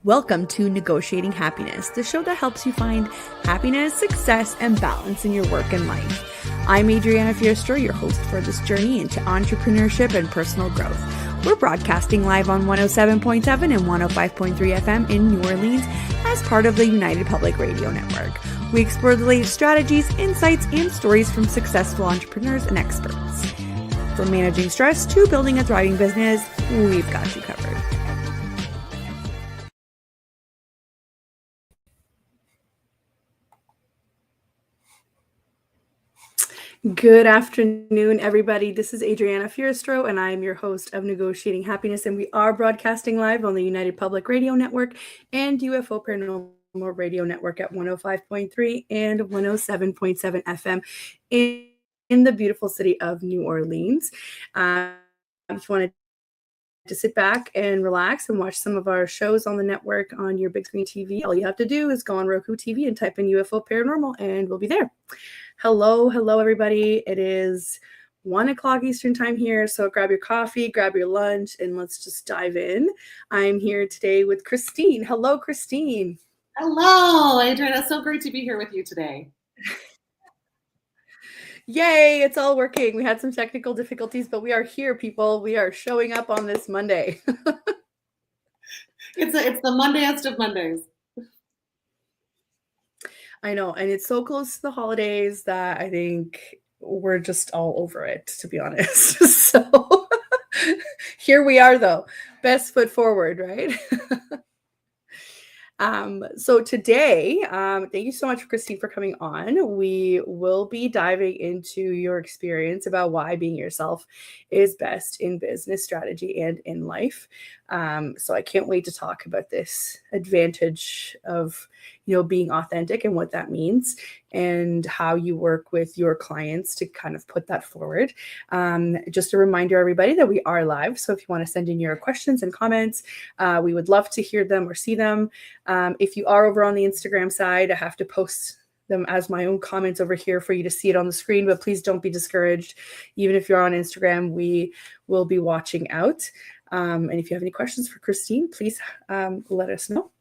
Welcome to Negotiating Happiness, the show that helps you find happiness, success, and balance in your work and life. I'm Adriana, your host for this journey into entrepreneurship and personal growth. We're broadcasting live on 107.7 and 105.3 FM in New Orleans as part of the United Public Radio Network. We explore the latest strategies, insights, and stories from successful entrepreneurs and experts. From managing stress to building a thriving business, we've got you covered. Good afternoon, everybody. This is Adriana Fierstro, and I'm your host of Negotiating Happiness, and we are broadcasting live on the United Public Radio Network and UFO Paranormal Radio Network at 105.3 and 107.7 FM in the beautiful city of New Orleans. If you want to sit back and relax and watch some of our shows on the network on your big screen TV, all you have to do is go on Roku TV and type in UFO Paranormal, and we'll be there. Hello, everybody. It is 1 o'clock Eastern time here, so grab your coffee, grab your lunch, and let's just dive in. I'm here today with Christine. Hello, Christine. Hello, Adriana. So great to be here with you today. Yay, it's all working. We had some technical difficulties, but we are here, people. We are showing up on this Monday. It's the Mondayest of Mondays. I know, and it's so close to the holidays that I think we're just all over it, to be honest. So here we are, though. Best foot forward, right? So today, thank you so much, Christine, for coming on. We will be diving into your experience about why being yourself is best in business strategy and in life. So I can't wait to talk about this advantage of, being authentic and what that means and how you work with your clients to kind of put that forward. Just a reminder, everybody, that we are live. So if you want to send in your questions and comments, we would love to hear them or see them. If you are over on the Instagram side, I have to post them as my own comments over here for you to see it on the screen, but please don't be discouraged. Even if you're on Instagram, we will be watching out. And if you have any questions for Christine, please let us know.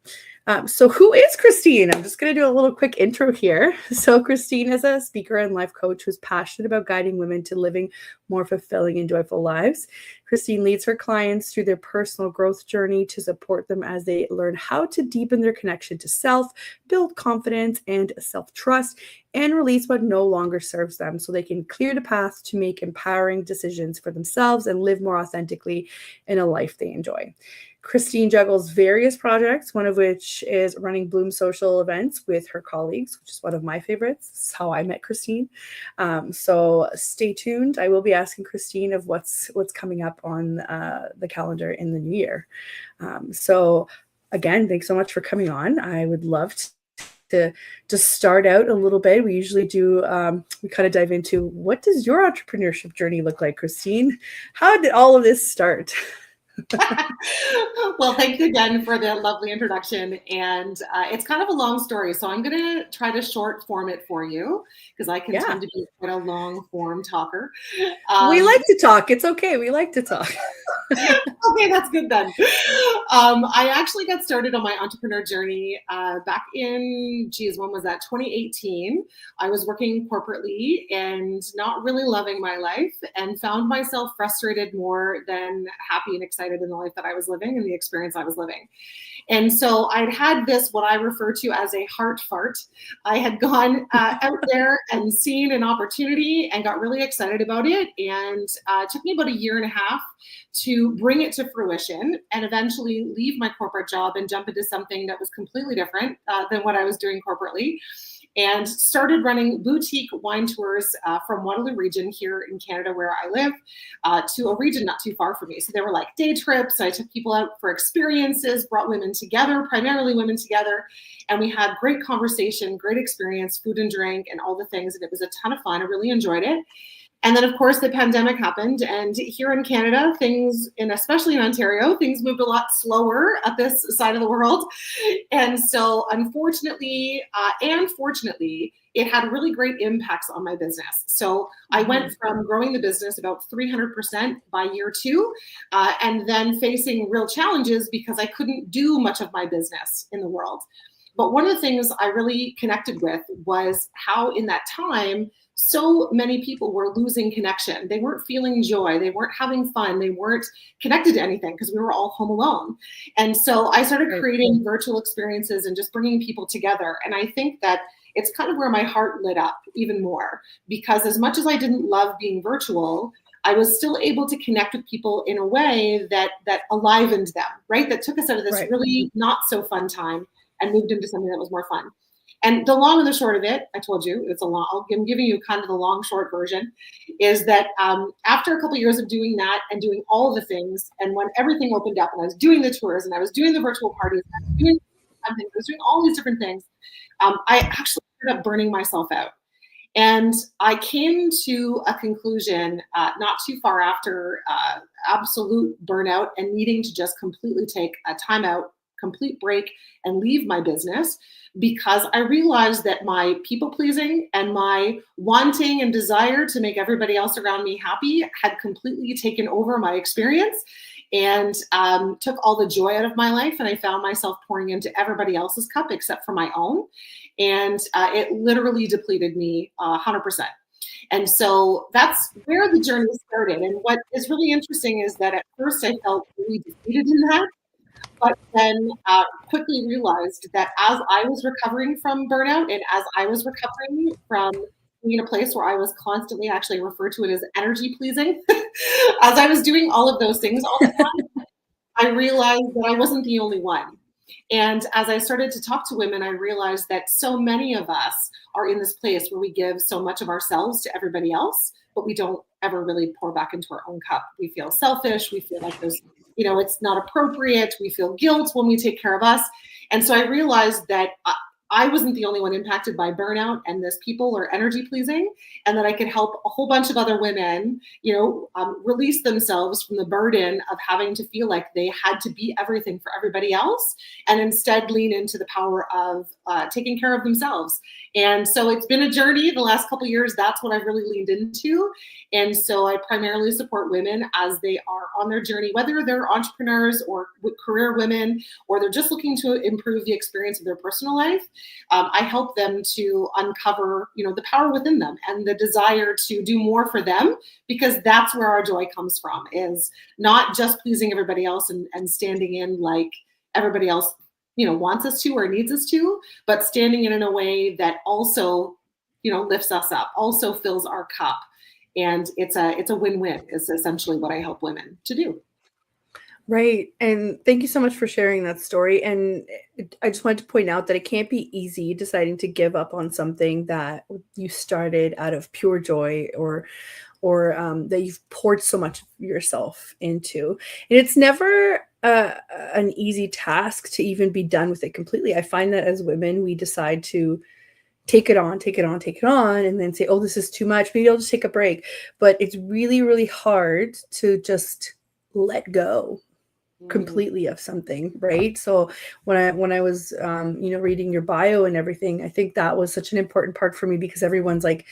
So who is Christine? I'm just going to do a little quick intro here. So Christine is a speaker and life coach who's passionate about guiding women to living more fulfilling and joyful lives. Christine leads her clients through their personal growth journey to support them as they learn how to deepen their connection to self, build confidence and self-trust, and release what no longer serves them so they can clear the path to make empowering decisions for themselves and live more authentically in a life they enjoy. Christine juggles various projects, one of which is running Bloom social events with her colleagues, which is one of my favorites. This is how I met Christine. So stay tuned. I will be asking Christine of what's coming up on the calendar in the new year. So again, thanks so much for coming on. I would love to start out a little bit. We usually do, we kind of dive into, what does your entrepreneurship journey look like, Christine? How did all of this start? Well, thank you again for the lovely introduction. And it's kind of a long story, so I'm going to try to short form it for you because I can tend to be quite a long form talker. We like to talk. It's okay. We like to talk. Okay, that's good then. I actually got started on my entrepreneur journey back in, when was that? 2018. I was working corporately and not really loving my life and found myself frustrated more than happy and excited in the life that I was living and the experience I was living. And so I'd had this, what I refer to as a heart fart. I had gone out there and seen an opportunity and got really excited about it. And it took me about 1.5 years to bring it to fruition and eventually leave my corporate job and jump into something that was completely different than what I was doing corporately. And started running boutique wine tours from Waterloo region here in Canada, where I live, to a region not too far from me. So they were like day trips. I took people out for experiences, brought women together, primarily women together. And we had great conversation, great experience, food and drink, and all the things. And it was a ton of fun. I really enjoyed it. And then, of course, the pandemic happened. And here in Canada, especially in Ontario, things moved a lot slower at this side of the world. And so, unfortunately and fortunately, it had really great impacts on my business. So I went from growing the business about 300% by year 2, and then facing real challenges because I couldn't do much of my business in the world. But one of the things I really connected with was how in that time, so many people were losing connection. They weren't feeling joy. They weren't having fun. They weren't connected to anything because we were all home alone. And so I started creating virtual experiences and just bringing people together. And I think that it's kind of where my heart lit up even more, because as much as I didn't love being virtual, I was still able to connect with people in a way that alivened them, right? That took us out of this really not so fun time and moved into something that was more fun. And the long and the short of it, I told you, I'm giving you kind of the long, short version, is that after a couple of years of doing that and doing all of the things, and when everything opened up and I was doing the tours and I was doing the virtual parties, and I was doing all these different things, I actually ended up burning myself out. And I came to a conclusion not too far after absolute burnout and needing to just completely take a time out, complete break, and leave my business, because I realized that my people pleasing and my wanting and desire to make everybody else around me happy had completely taken over my experience and took all the joy out of my life. And I found myself pouring into everybody else's cup except for my own. And it literally depleted me 100%. And so that's where the journey started. And what is really interesting is that at first I felt really defeated in that, but then quickly realized that as I was recovering from burnout and as I was recovering from being in a place where I was constantly actually referred to it as energy pleasing, as I was doing all of those things all the time, I realized that I wasn't the only one. And as I started to talk to women, I realized that so many of us are in this place where we give so much of ourselves to everybody else, but we don't ever really pour back into our own cup. We feel selfish. We feel like it's not appropriate. We feel guilt when we take care of us. And so I realized that I wasn't the only one impacted by burnout and this people or energy pleasing, and that I could help a whole bunch of other women, release themselves from the burden of having to feel like they had to be everything for everybody else, and instead lean into the power of taking care of themselves. And so it's been a journey the last couple of years. That's what I've really leaned into. And so I primarily support women as they are on their journey, whether they're entrepreneurs or career women, or they're just looking to improve the experience of their personal life. I help them to uncover, the power within them and the desire to do more for them, because that's where our joy comes from, is not just pleasing everybody else and standing in like everybody else, wants us to or needs us to, but standing in a way that also, lifts us up, also fills our cup. And it's a win-win is essentially what I help women to do. Right. And thank you so much for sharing that story. And I just wanted to point out that it can't be easy deciding to give up on something that you started out of pure joy or that you've poured so much of yourself into. And it's never an easy task to even be done with it completely. I find that as women, we decide to take it on, and then say, oh, this is too much. Maybe I'll just take a break. But it's really, really hard to just let go completely of something, right? So when I was reading your bio and everything, I think that was such an important part for me, because everyone's like,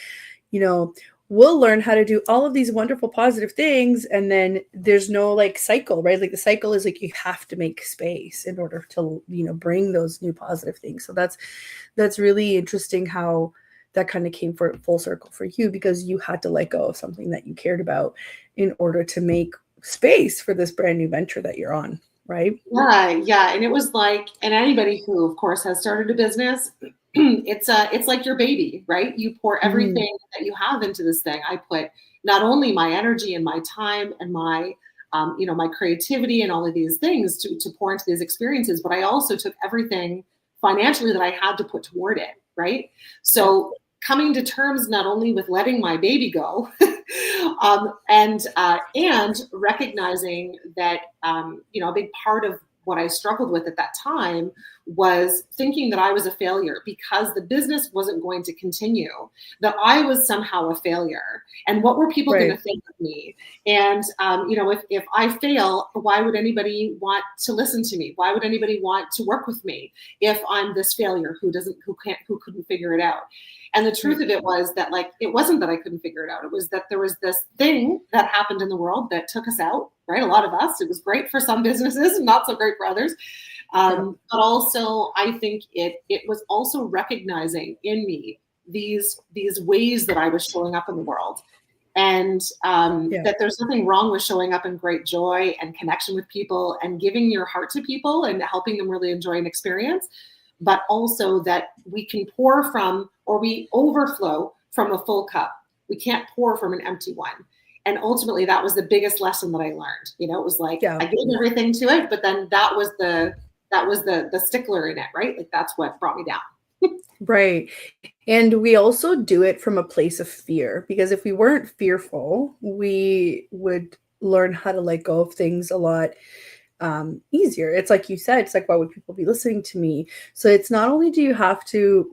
we'll learn how to do all of these wonderful positive things, and then there's no cycle, right? Like the cycle is you have to make space in order to bring those new positive things. So that's really interesting how that kind of came full circle for you, because you had to let go of something that you cared about in order to make space for this brand new venture that you're on, right? Yeah. And it was and anybody who, of course, has started a business, it's like your baby, right? You pour everything that you have into this thing. I put not only my energy and my time and my my creativity and all of these things to pour into these experiences, but I also took everything financially that I had to put toward it, right? So coming to terms not only with letting my baby go, and recognizing that a big part of what I struggled with at that time was thinking that I was a failure because the business wasn't going to continue, that I was somehow a failure. And what were people going to think of me? And, if I fail, why would anybody want to listen to me? Why would anybody want to work with me if I'm this failure who couldn't figure it out? And the truth of it was that, like, it wasn't that I couldn't figure it out. It was that there was this thing that happened in the world that took us out, right? A lot of us. It was great for some businesses and not so great for others. But also, I think it was also recognizing in me these ways that I was showing up in the world. And that there's nothing wrong with showing up in great joy and connection with people and giving your heart to people and helping them really enjoy an experience. But also that we can pour from, or we overflow from a full cup. We can't pour from an empty one. And ultimately, that was the biggest lesson that I learned. It was like, I gave everything to it, but then that was the stickler in it, right? Like, that's what brought me down. Right. And we also do it from a place of fear, because if we weren't fearful, we would learn how to let go of things a lot easier. It's like you said, it's like, why would people be listening to me? So it's not only do you have to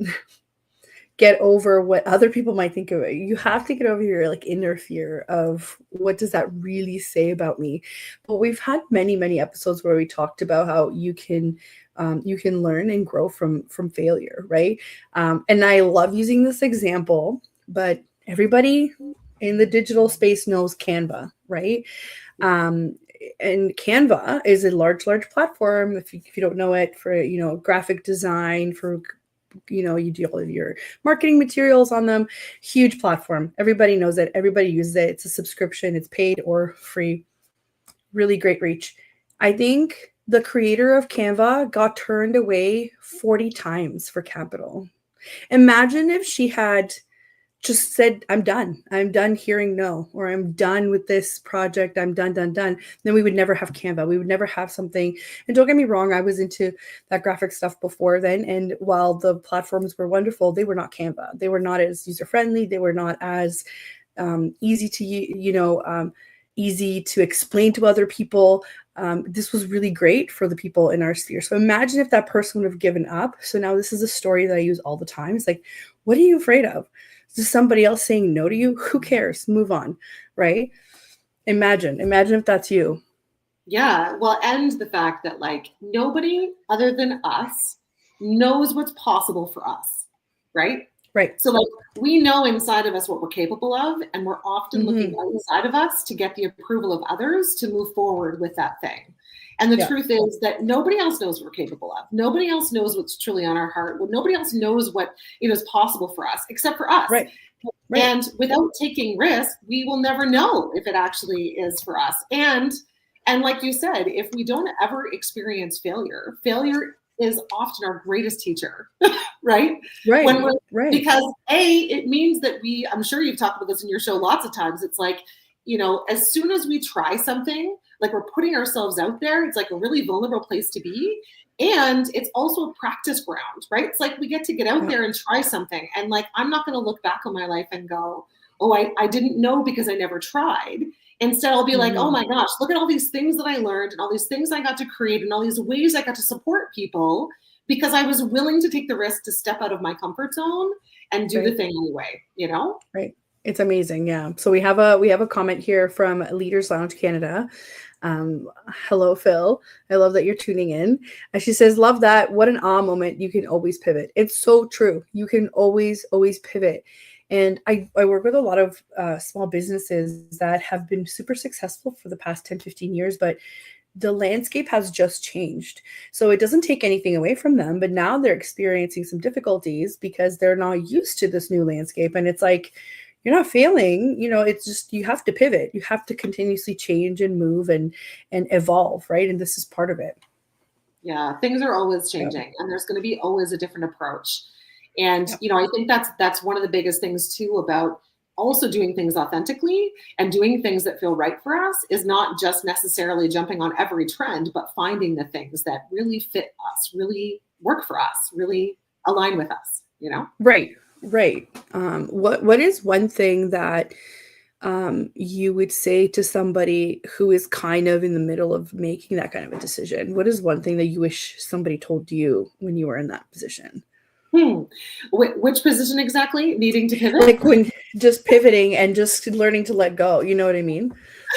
get over what other people might think of it, you have to get over your like inner fear of what does that really say about me. But we've had many episodes where we talked about how you can learn and grow from failure, right? And I love using this example, but everybody in the digital space knows Canva, right? And Canva is a large platform. If you don't know it, for graphic design, for you do all of your marketing materials on them. Huge platform. Everybody knows it. Everybody uses it. It's a subscription. It's paid or free. Really great reach. I think the creator of Canva got turned away 40 times for capital. Imagine if she had just said, I'm done hearing no, or I'm done with this project. I'm done. Then we would never have Canva. We would never have something. And don't get me wrong, I was into that graphic stuff before then. And while the platforms were wonderful, they were not Canva. They were not as user-friendly. They were not as easy to, easy to explain to other people. This was really great for the people in our sphere. So imagine if that person would have given up. So now this is a story that I use all the time. It's like, what are you afraid of? Is this somebody else saying no to you? Who cares? Move on, right? Imagine if that's you. Yeah, well, and the fact that, like, nobody other than us knows what's possible for us, right? Right. So, like, we know inside of us what we're capable of, and we're often looking outside of us to get the approval of others to move forward with that thing. And the truth is that nobody else knows what we're capable of. Nobody else knows what's truly on our heart. Well, nobody else knows what is possible for us except for us. Right. And without taking risk, we will never know if it actually is for us. And like you said, if we don't ever experience failure is often our greatest teacher, right? Right. Because it means that I'm sure you've talked about this in your show lots of times. It's like, as soon as we try something, like, we're putting ourselves out there. It's like a really vulnerable place to be. And it's also a practice ground, right? It's like we get to get out there and try something. And, like, I'm not going to look back on my life and go, oh, I didn't know because I never tried. Instead, I'll be like, oh my gosh, look at all these things that I learned and all these things I got to create and all these ways I got to support people because I was willing to take the risk to step out of my comfort zone and do the thing anyway, Right. It's amazing. Yeah. So we have a comment here from Leaders Lounge Canada. Hello, Phil. I love that you're tuning in. And she says, love that. What an awe moment. You can always pivot. It's so true. You can always pivot. And I work with a lot of small businesses that have been super successful for the past 10, 15 years, but the landscape has just changed. So it doesn't take anything away from them, but now they're experiencing some difficulties because they're not used to this new landscape. And it's like, you're not failing, it's just, you have to pivot. You have to continuously change and move and evolve, right? And this is part of it. Yeah, things are always changing and there's going to be always a different approach. And, I think that's one of the biggest things too about also doing things authentically and doing things that feel right for us is not just necessarily jumping on every trend, but finding the things that really fit us, really work for us, really align with us, Right. What is one thing that you would say to somebody who is kind of in the middle of making that kind of a decision? What is one thing that you wish somebody told you when you were in that position? Which position exactly? Needing to pivot? Like when just pivoting and just learning to let go. You know what I mean?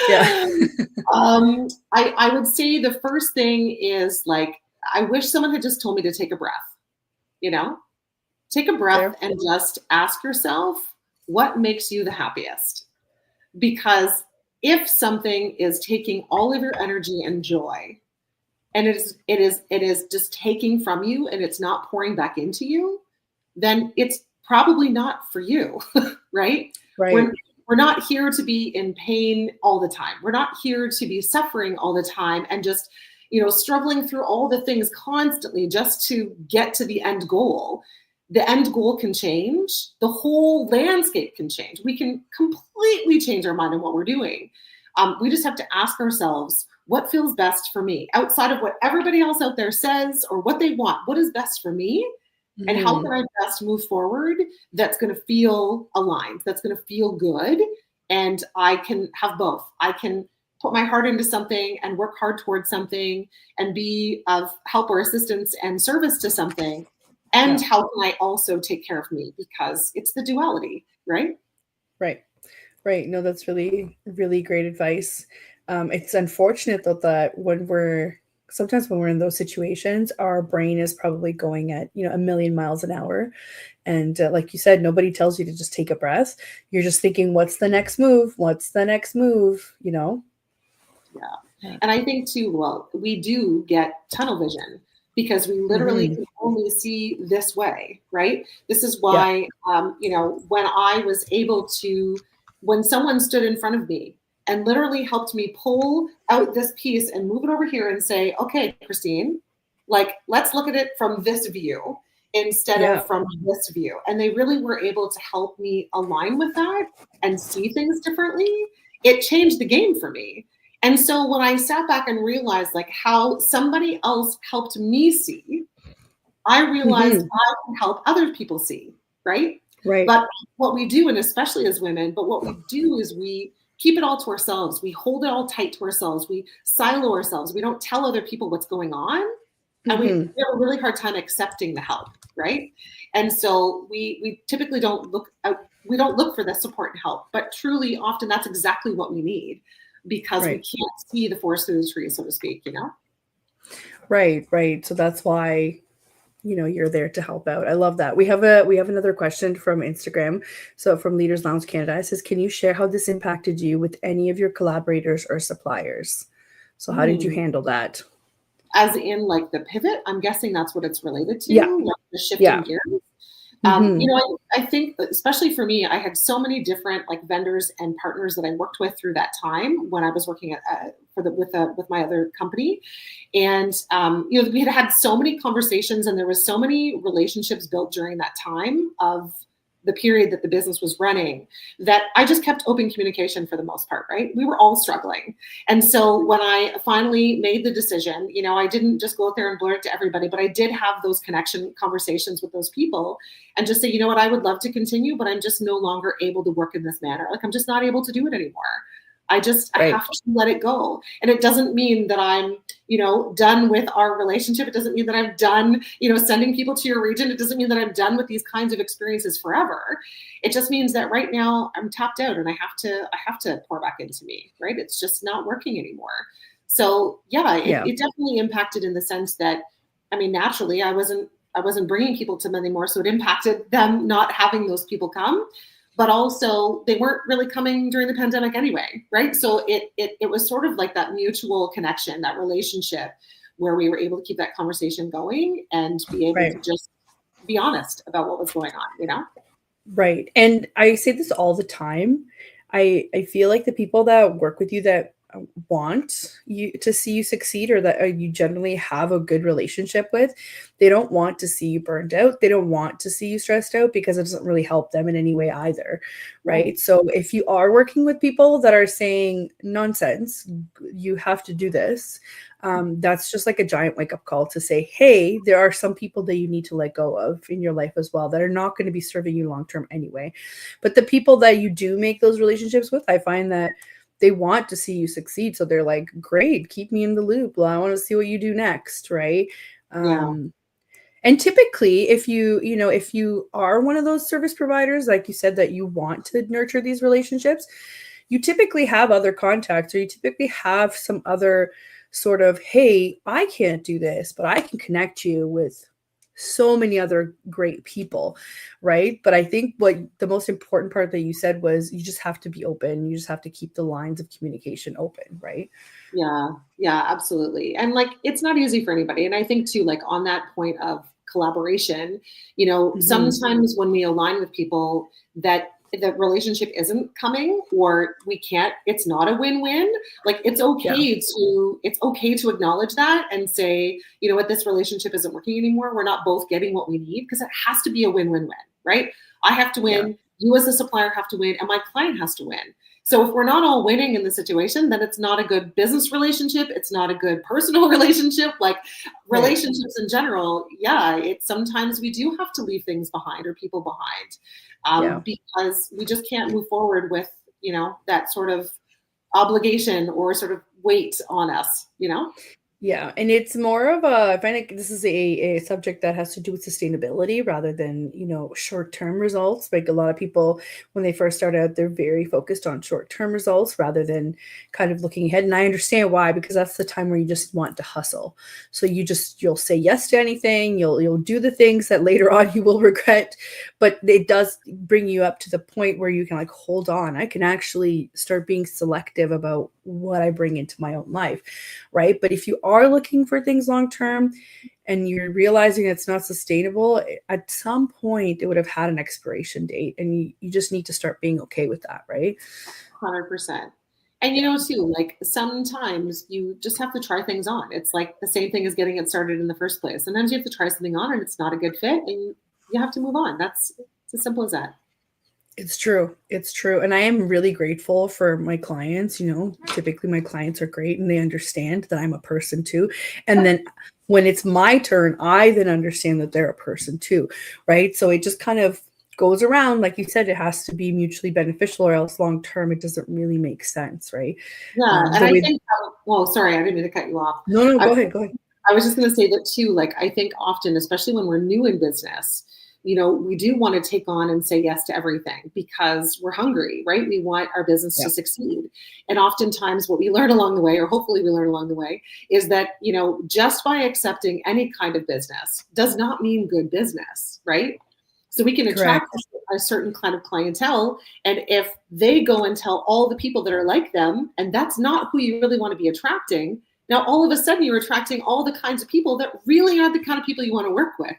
Yeah. I would say the first thing is like, I wish someone had just told me to take a breath, you know? Take a breath and just ask yourself, what makes you the happiest? Because if something is taking all of your energy and joy, and it is just taking from you and it's not pouring back into you, then it's probably not for you, right? Right. We're not here to be in pain all the time. We're not here to be suffering all the time and just, struggling through all the things constantly just to get to the end goal. The end goal can change. The whole landscape can change. We can completely change our mind on what we're doing. We just have to ask ourselves, what feels best for me outside of what everybody else out there says or what they want? What is best for me? And how can I best move forward that's going to feel aligned, that's going to feel good? And I can have both. I can put my heart into something and work hard towards something and be of help or assistance and service to something. And how can I also take care of me? Because it's the duality, right? Right. No, that's really, really great advice. It's unfortunate though that sometimes when we're in those situations, our brain is probably going at, a million miles an hour. And like you said, nobody tells you to just take a breath. You're just thinking, what's the next move? What's the next move? Yeah. And I think too, we do get tunnel vision because we literally can only see this way, right? This is why, when someone stood in front of me and literally helped me pull out this piece and move it over here and say, okay, Christine, like, let's look at it from this view instead of from this view. And they really were able to help me align with that and see things differently. It changed the game for me. And so when I sat back and realized like how somebody else helped me see, I realized I can help other people see, right? Right. But what we do, and especially as women, but what we do is we keep it all to ourselves. We hold it all tight to ourselves. We silo ourselves. We don't tell other people what's going on. And we have a really hard time accepting the help, right? And so we typically don't look for the support and help, but truly often that's exactly what we need because we can't see the forest through the trees, so to speak, Right. So that's why you're there to help out. I love that. We have another question from Instagram. So from Leaders Lounge Canada, it says, can you share how this impacted you with any of your collaborators or suppliers? So how did you handle that? As in like the pivot? I'm guessing that's what it's related to, like the shifting gears. I think especially for me, I had so many different like vendors and partners that I worked with through that time when I was working with my other company. And, we had so many conversations and there was so many relationships built during that time of the period that the business was running that I just kept open communication for the most part, right? We were all struggling. And so when I finally made the decision, I didn't just go out there and blurt it to everybody, but I did have those conversations with those people and just say, you know what, I would love to continue, but I'm just no longer able to work in this manner. Like I'm just not able to do it anymore. I have to let it go. And it doesn't mean that I'm, done with our relationship. It doesn't mean that I'm done, sending people to your region. It doesn't mean that I'm done with these kinds of experiences forever. It just means that right now I'm tapped out and I have to pour back into me, right? It's just not working anymore. So it definitely impacted in the sense that, naturally I wasn't bringing people to them anymore. So it impacted them not having those people come. But also they weren't really coming during the pandemic anyway, right? So it was sort of like that mutual connection, that relationship where we were able to keep that conversation going and be able to just be honest about what was going on, Right. And I say this all the time. I feel like the people that work with you that want you to see you succeed, or that you generally have a good relationship with. They don't want to see you burned out. They don't want to see you stressed out, because it doesn't really help them in any way either, right? So if you are working with people that are saying nonsense, you have to do this, that's just like a giant wake-up call to say, hey, there are some people that you need to let go of in your life as well that are not going to be serving you long-term anyway. But the people that you do make those relationships with, I find that they want to see you succeed. So they're like, great, keep me in the loop. Well, I want to see what you do next, right? And typically, if if you are one of those service providers, like you said, that you want to nurture these relationships, you typically have other contacts, or you typically have some other sort of, hey, I can't do this, but I can connect you with so many other great people, right? But I think what the most important part that you said was, you just have to be open. You just have to keep the lines of communication open, right? Yeah, absolutely. And like, it's not easy for anybody. And I think too, like on that point of collaboration, sometimes when we align with people that the relationship isn't coming, or we can't, it's not a win-win. Like it's okay to acknowledge that and say, you know what, this relationship isn't working anymore. We're not both getting what we need, because it has to be a win-win-win, right? I have to win, you as a supplier have to win, and my client has to win. So if we're not all winning in the situation, then it's not a good business relationship. It's not a good personal relationship. Like relationships in general, it's sometimes we do have to leave things behind, or people behind, because we just can't move forward with, that sort of obligation or sort of weight on us, Yeah, and it's more of I find like this is a subject that has to do with sustainability rather than, short-term results. Like a lot of people, when they first start out, they're very focused on short-term results rather than kind of looking ahead. And I understand why, because that's the time where you just want to hustle. So you'll say yes to anything, you'll do the things that later on you will regret, but it does bring you up to the point where you can like, hold on, I can actually start being selective about what I bring into my own life, right? But if you are looking for things long term and you're realizing it's not sustainable, at some point it would have had an expiration date, and you just need to start being okay with that, right? 100%. And too, like sometimes you just have to try things on. It's like the same thing as getting it started in the first place. Sometimes you have to try something on and it's not a good fit, and you have to move on. It's as simple as that. It's true. It's true. And I am really grateful for my clients. Typically my clients are great and they understand that I'm a person too. And then when it's my turn, I then understand that they're a person too, right? So it just kind of goes around. Like you said, it has to be mutually beneficial, or else long term it doesn't really make sense, right? And I think, sorry, I didn't mean to cut you off. No, go ahead. I was just going to say that too, like I think often, especially when we're new in business, we do want to take on and say yes to everything because we're hungry, right? We want our business to succeed. And oftentimes what we learn along the way, or hopefully we learn along the way, is that, just by accepting any kind of business does not mean good business, right? So we can attract a certain kind of clientele. And if they go and tell all the people that are like them, and that's not who you really want to be attracting, now all of a sudden you're attracting all the kinds of people that really aren't the kind of people you want to work with.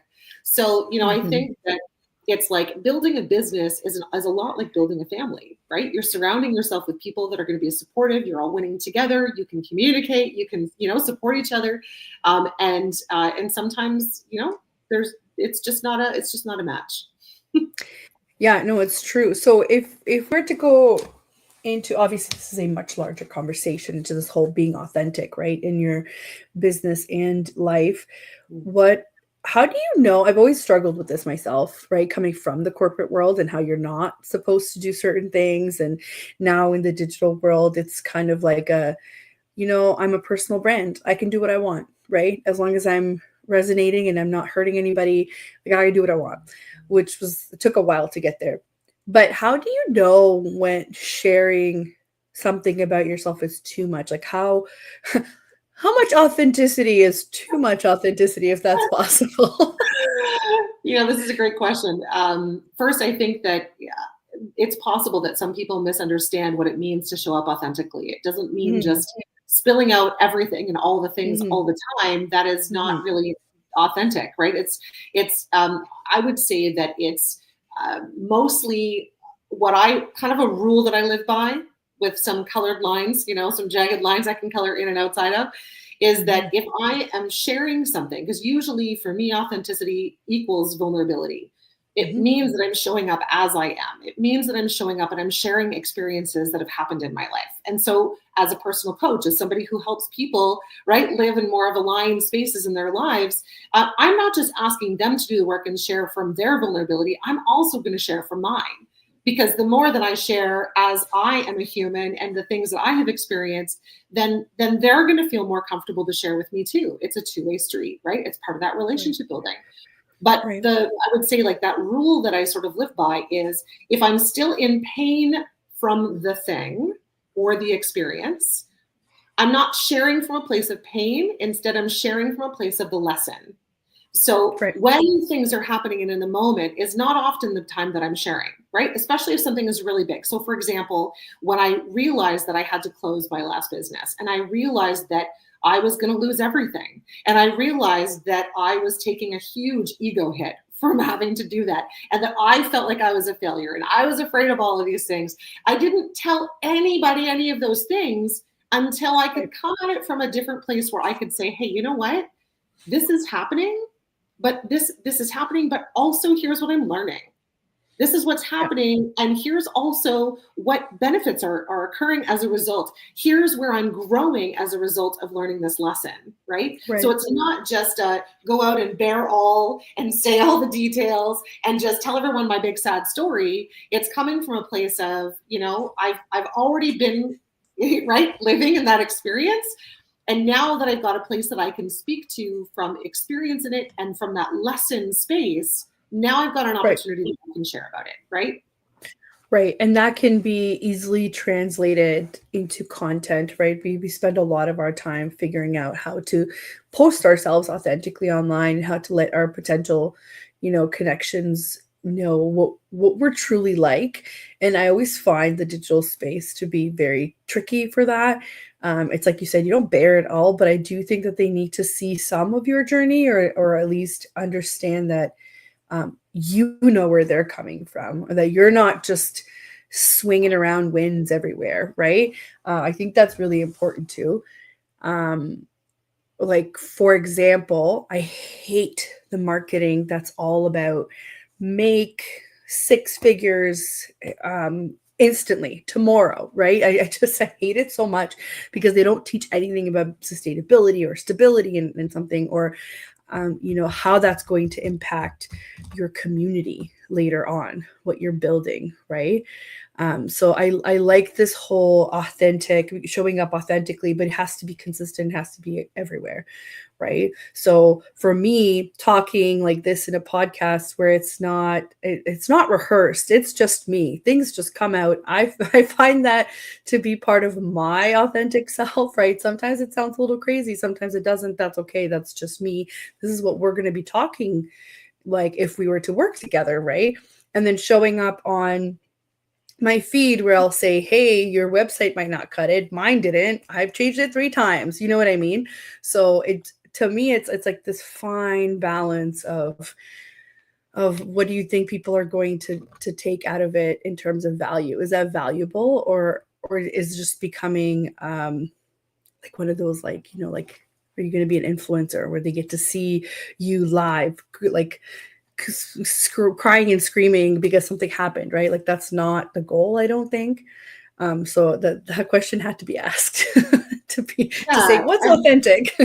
So, I think that it's like building a business is a lot like building a family, right? You're surrounding yourself with people that are going to be supportive. You're all winning together. You can communicate. You can, support each other. And sometimes, it's just not a match. Yeah, no, it's true. So if we're to go into, obviously this is a much larger conversation, into this whole being authentic, right, in your business and life, how do you know? I've always struggled with this myself, right? Coming from the corporate world and how you're not supposed to do certain things. And now in the digital world, it's kind of like I'm a personal brand. I can do what I want, right? As long as I'm resonating and I'm not hurting anybody, like I can do what I want, it took a while to get there. But how do you know when sharing something about yourself is too much? Like how much authenticity is too much authenticity, if that's possible? This is a great question. First, I think that it's possible that some people misunderstand what it means to show up authentically. It doesn't mean just spilling out everything and all the things all the time. That is not really authentic, right? It's I would say that it's mostly what a rule that I live by with some colored lines, some jagged lines I can color in and outside of, is that if I am sharing something, because usually for me, authenticity equals vulnerability. It means that I'm showing up as I am. It means that I'm showing up and I'm sharing experiences that have happened in my life. And so as a personal coach, as somebody who helps people, right, live in more of aligned spaces in their lives, I'm not just asking them to do the work and share from their vulnerability. I'm also going to share from mine. Because the more that I share as I am a human and the things that I have experienced, then they're going to feel more comfortable to share with me too. It's a two-way street, right? It's part of that relationship building. But I would say like that rule that I sort of live by is if I'm still in pain from the thing or the experience, I'm not sharing from a place of pain. Instead, I'm sharing from a place of the lesson. So when things are happening in the moment is not often the time that I'm sharing, right? Especially if something is really big. So for example, when I realized that I had to close my last business and I realized that I was going to lose everything. And I realized that I was taking a huge ego hit from having to do that. And that I felt like I was a failure and I was afraid of all of these things. I didn't tell anybody any of those things until I could come at it from a different place where I could say, hey, you know what? This is happening. But this is happening, but also here's what I'm learning. This is what's happening. And here's also what benefits are occurring as a result. Here's where I'm growing as a result of learning this lesson, right? So it's not just go out and bear all and say all the details and just tell everyone my big sad story. It's coming from a place of, I've already been, right, living in that experience. And now that I've got a place that I can speak to from experience in it and from that lesson space, now I've got an opportunity that I can share about it, right? Right. And that can be easily translated into content, right? We spend a lot of our time figuring out how to post ourselves authentically online, how to let our potential, connections know what we're truly like. And I always find the digital space to be very tricky for that. It's like you said, you don't bear it all, but I do think that they need to see some of your journey or at least understand that you know where they're coming from, or that you're not just swinging around wins everywhere, right? I think that's really important too. Like, for example, I hate the marketing that's all about make 6 figures instantly tomorrow, right? I hate it so much because they don't teach anything about sustainability or stability in something, or how that's going to impact your community later on, what you're building, right? So I like this whole authentic, showing up authentically, but it has to be consistent, has to be everywhere, right? So for me, talking like this in a podcast where it's not rehearsed, it's just me, things just come out. I find that to be part of my authentic self, right? Sometimes it sounds a little crazy, sometimes it doesn't. That's okay. That's just me. This is what we're going to be talking like if we were to work together, right? And then showing up on my feed where I'll say, hey, your website might not cut it. Mine didn't. I've changed it 3 times. You know what I mean? So to me, it's like this fine balance of what do you think people are going to take out of it in terms of value? Is that valuable, or is it just becoming like one of those, like, like, are you going to be an influencer where they get to see you live, like crying and screaming because something happened, right? Like, that's not the goal, I don't think. So that question had to be asked to say what's authentic.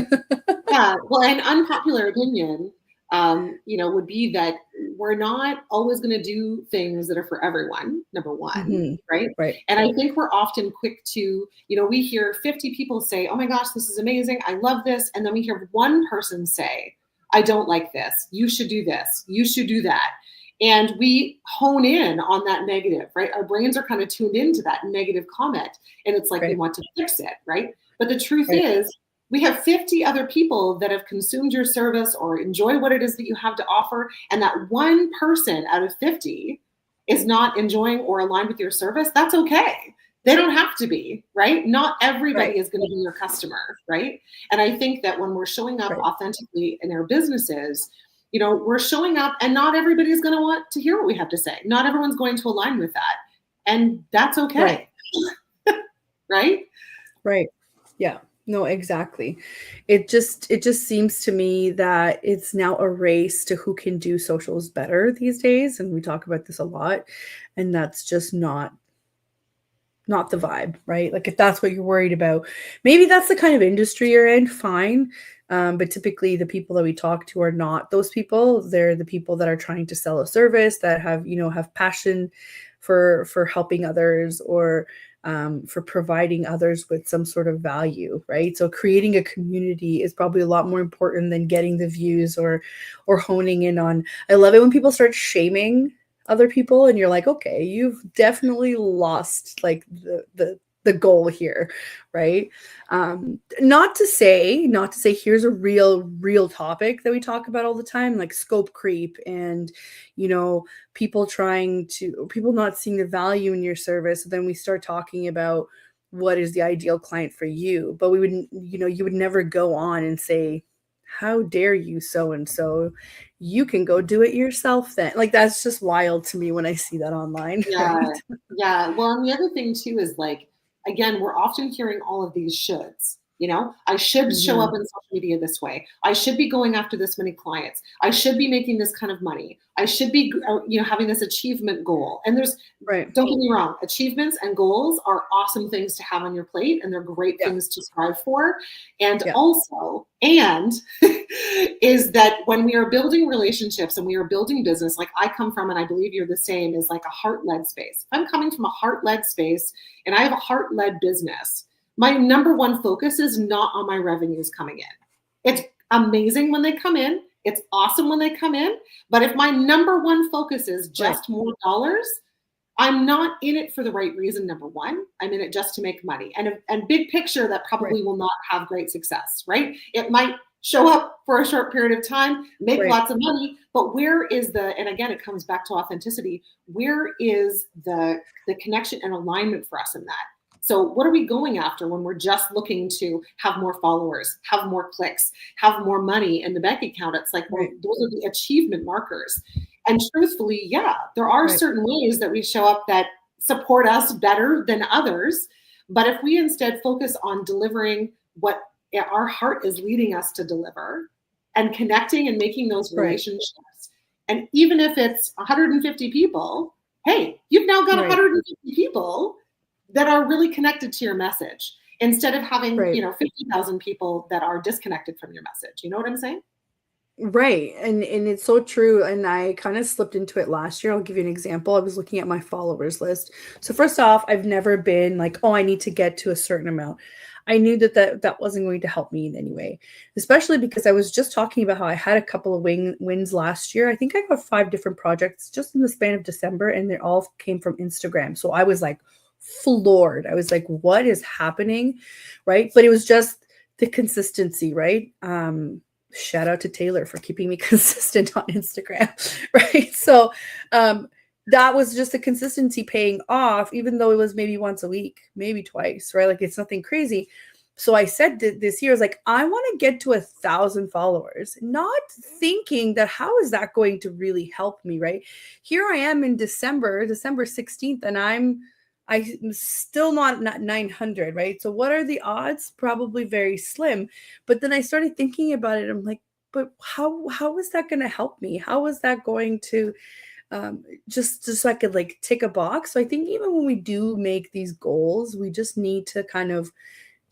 Yeah, well, an unpopular opinion, would be that we're not always going to do things that are for everyone, number one, right? And I think we're often quick to, we hear 50 people say, oh my gosh, this is amazing, I love this. And then we hear one person say, I don't like this, you should do this, you should do that. And we hone in on that negative, right? Our brains are kind of tuned into that negative comment. And it's like we want to fix it, right? But the truth is, we have 50 other people that have consumed your service or enjoy what it is that you have to offer. And that one person out of 50 is not enjoying or aligned with your service. That's okay. They don't have to be, right? Not everybody is going to be your customer, right? And I think that when we're showing up authentically in our businesses, we're showing up and not everybody's going to want to hear what we have to say. Not everyone's going to align with that. And that's okay. right? Right. Yeah. No, exactly. It just seems to me that it's now a race to who can do socials better these days, and we talk about this a lot, and that's just not the vibe, right? Like if that's what you're worried about, maybe that's the kind of industry you're in, fine. But typically the people that we talk to are not those people. They're the people that are trying to sell a service, that have passion for helping others, or for providing others with some sort of value, right? So creating a community is probably a lot more important than getting the views, or honing in on. I love it when people start shaming other people, and you're like, okay, you've definitely lost like the goal here, right? Not to say here's a real topic that we talk about all the time, like scope creep, and people not seeing the value in your service. So then we start talking about what is the ideal client for you, but we wouldn't, you would never go on and say, how dare you, so and so, you can go do it yourself then. Like that's just wild to me when I see that online. Yeah. Right. Yeah. Well, and the other thing too is like, again, we're often hearing all of these shoulds. I should show up in social media this way. I should be going after this many clients. I should be making this kind of money. I should be, having this achievement goal. And Right. don't get me wrong, achievements and goals are awesome things to have on your plate, and they're great things to strive for. And also, is that when we are building relationships and we are building business, like I come from, and I believe you're the same, is like a heart-led space. If I'm coming from a heart-led space and I have a heart-led business, my number one focus is not on my revenues coming in. It's amazing when they come in. It's awesome when they come in. But if my number one focus is just more dollars, I'm not in it for the right reason. Number one, I'm in it just to make money. And big picture, that probably will not have great success, right? It might show up for a short period of time, make lots of money, but where is and again, it comes back to authenticity. Where is the connection and alignment for us in that? So what are we going after when we're just looking to have more followers, have more clicks, have more money in the bank account? It's like, well, those are the achievement markers. And truthfully, there are certain ways that we show up that support us better than others. But if we instead focus on delivering what our heart is leading us to deliver, and connecting and making those relationships, and even if it's 150 people, hey, you've now got 150 people that are really connected to your message, instead of having 50,000 people that are disconnected from your message. You know what I'm saying? Right. And it's so true. And I kind of slipped into it last year. I'll give you an example. I was looking at my followers list. So first off, I've never been like, oh, I need to get to a certain amount. I knew that wasn't going to help me in any way, especially because I was just talking about how I had a couple of wins last year. I think I got 5 different projects just in the span of December, and they all came from Instagram. So I was like floored. I was like, what is happening? Right. But it was just the consistency, right? Shout out to Taylor for keeping me consistent on Instagram, right? So that was just the consistency paying off, even though it was maybe once a week, maybe twice, right? Like it's nothing crazy. So I said this year, I was like, I want to get to 1,000 followers, not thinking that how is that going to really help me, right? Here I am in December 16th, and I'm still not 900, right? So what are the odds? Probably very slim. But then I started thinking about it. I'm like, but how is that going to help me? How is that going to just so I could like tick a box? So I think even when we do make these goals, we just need to kind of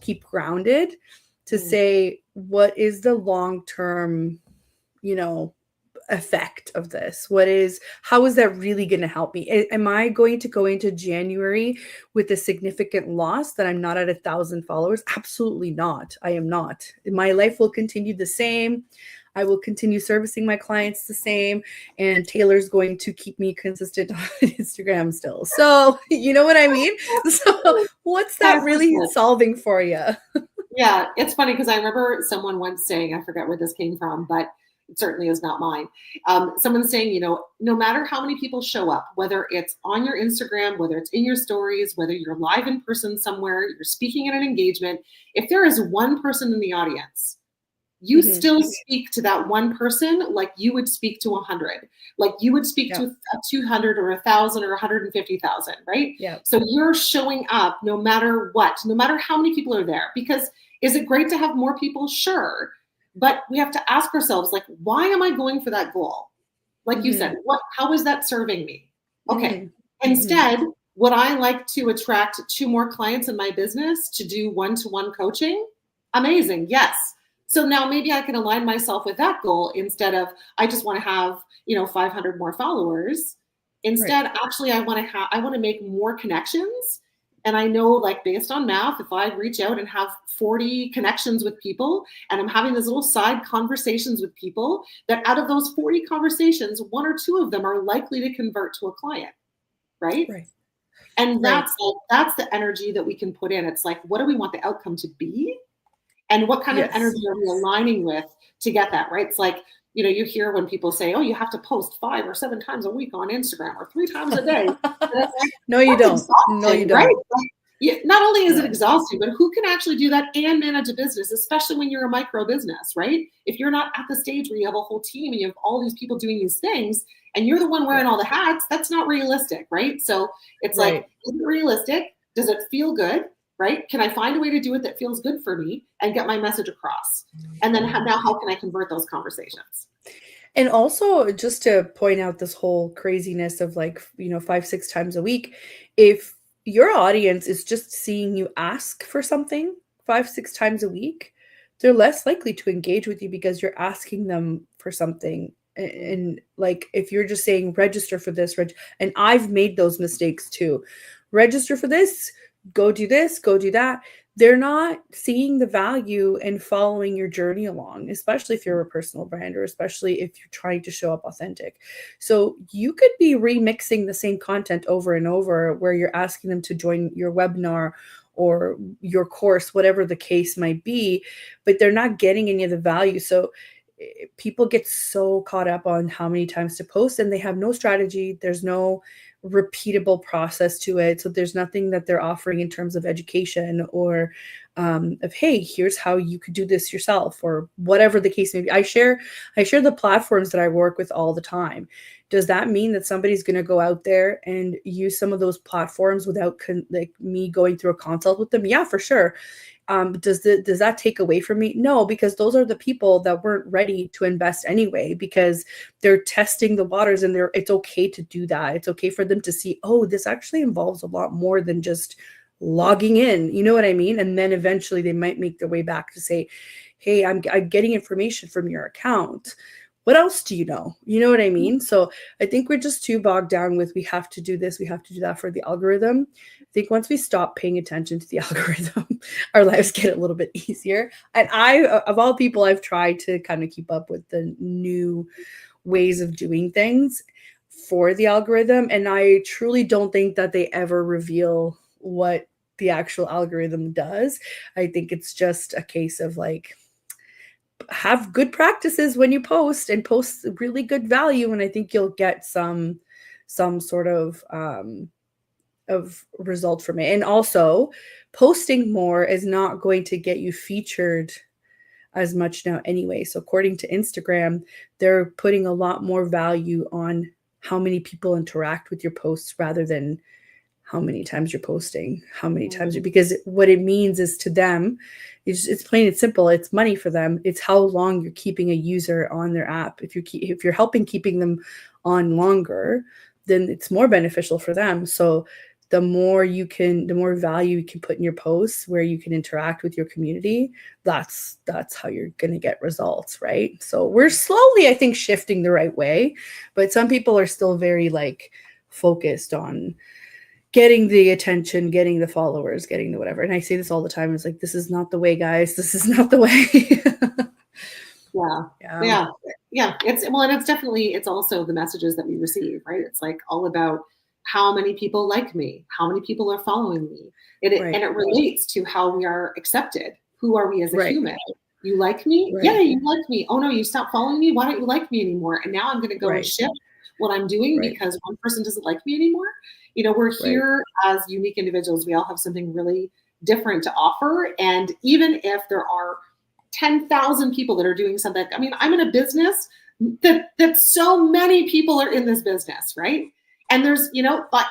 keep grounded to say, what is the long-term, effect of this? How is that really going to help me? Am I going to go into January with a significant loss that I'm not at 1,000 followers? Absolutely not. I am not. My life will continue the same. I will continue servicing my clients the same, and Taylor's going to keep me consistent on Instagram still. So, you know what I mean? So what's that really solving for you? Yeah, it's funny because I remember someone once saying, I forget where this came from, but it certainly is not mine. Someone saying, no matter how many people show up, whether it's on your Instagram, whether it's in your stories, whether you're live in person somewhere, you're speaking at an engagement, if there is one person in the audience you still speak to that one person like you would speak to 100, like you would speak to a 200 or 1,000 or 150,000, right? Yeah. So you're showing up no matter what, no matter how many people are there. Because is it great to have more people? Sure. But we have to ask ourselves, like, why am I going for that goal? Like you said, how is that serving me? Okay. Instead, would I like to attract 2 more clients in my business to do one-to-one coaching? Amazing. Yes. So now maybe I can align myself with that goal instead of I just want to have, 500 more followers. Instead, actually, I want to make more connections. And I know, like, based on math, if I reach out and have 40 connections with people and I'm having these little side conversations with people, that out of those 40 conversations, 1 or 2 of them are likely to convert to a client. Right. And that's the energy that we can put in. It's like, what do we want the outcome to be? And what kind of energy are we aligning with to get that, right? It's like, you hear when people say, oh, you have to post 5 or 7 times a week on Instagram or 3 times a day. Like, no, you don't. No, you don't. Right? Like, not only is it exhausting, but who can actually do that and manage a business, especially when you're a micro business, right? If you're not at the stage where you have a whole team and you have all these people doing these things and you're the one wearing all the hats, that's not realistic, right? So it's like, is it realistic? Does it feel good? Right? Can I find a way to do it that feels good for me and get my message across? And then now how can I convert those conversations? And also, just to point out this whole craziness of, like, 5, 6 times a week, if your audience is just seeing you ask for something 5, 6 times a week, they're less likely to engage with you because you're asking them for something. And like, if you're just saying, register for this, and I've made those mistakes too. Register for this, go do this, go do that. They're not seeing the value in following your journey along, especially if you're a personal brand or especially if you're trying to show up authentic. So you could be remixing the same content over and over where you're asking them to join your webinar or your course, whatever the case might be, but they're not getting any of the value. So people get so caught up on how many times to post and they have no strategy. There's no repeatable process to it. So there's nothing that they're offering in terms of education or of, hey, here's how you could do this yourself or whatever the case may be. I share the platforms that I work with all the time. Does that mean that somebody's going to go out there and use some of those platforms without like me going through a consult with them? Yeah, for sure. Does that take away from me? No, because those are the people that weren't ready to invest anyway, because they're testing the waters and it's okay to do that. It's okay for them to see, oh, this actually involves a lot more than just logging in. You know what I mean? And then eventually they might make their way back to say, hey, I'm getting information from your account. What else do you know? You know what I mean? So I think we're just too bogged down with, we have to do this, we have to do that for the algorithm. I think once we stop paying attention to the algorithm, our lives get a little bit easier. And of all people, I've tried to kind of keep up with the new ways of doing things for the algorithm. And I truly don't think that they ever reveal what the actual algorithm does. I think it's just a case of, like, have good practices when you post and post really good value. And I think you'll get some sort of result from it. And also, posting more is not going to get you featured as much now anyway. So according to Instagram, they're putting a lot more value on how many people interact with your posts rather than how many times you're posting, how many times because what it means is, to them, it's plain and simple. It's money for them. It's how long you're keeping a user on their app. If you're helping keeping them on longer, then it's more beneficial for them. So the more value you can put in your posts where you can interact with your community, that's how you're going to get results, right? So we're slowly, I think, shifting the right way, but some people are still very, like, focused on getting the attention, getting the followers, getting the whatever. And I say this all the time. It's like, this is not the way, guys. This is not the way. Yeah. It's also the messages that we receive, right? It's like all about how many people like me, how many people are following me. And it relates to how we are accepted. Who are we as a human? You like me? Right. Yeah, you like me. Oh no, you stopped following me. Why don't you like me anymore? And now I'm going to go and shift what I'm doing because one person doesn't like me anymore. We're here as unique individuals. We all have something really different to offer. And even if there are 10,000 people that are doing something. I mean, I'm in a business that so many people are in this business, right? And there's,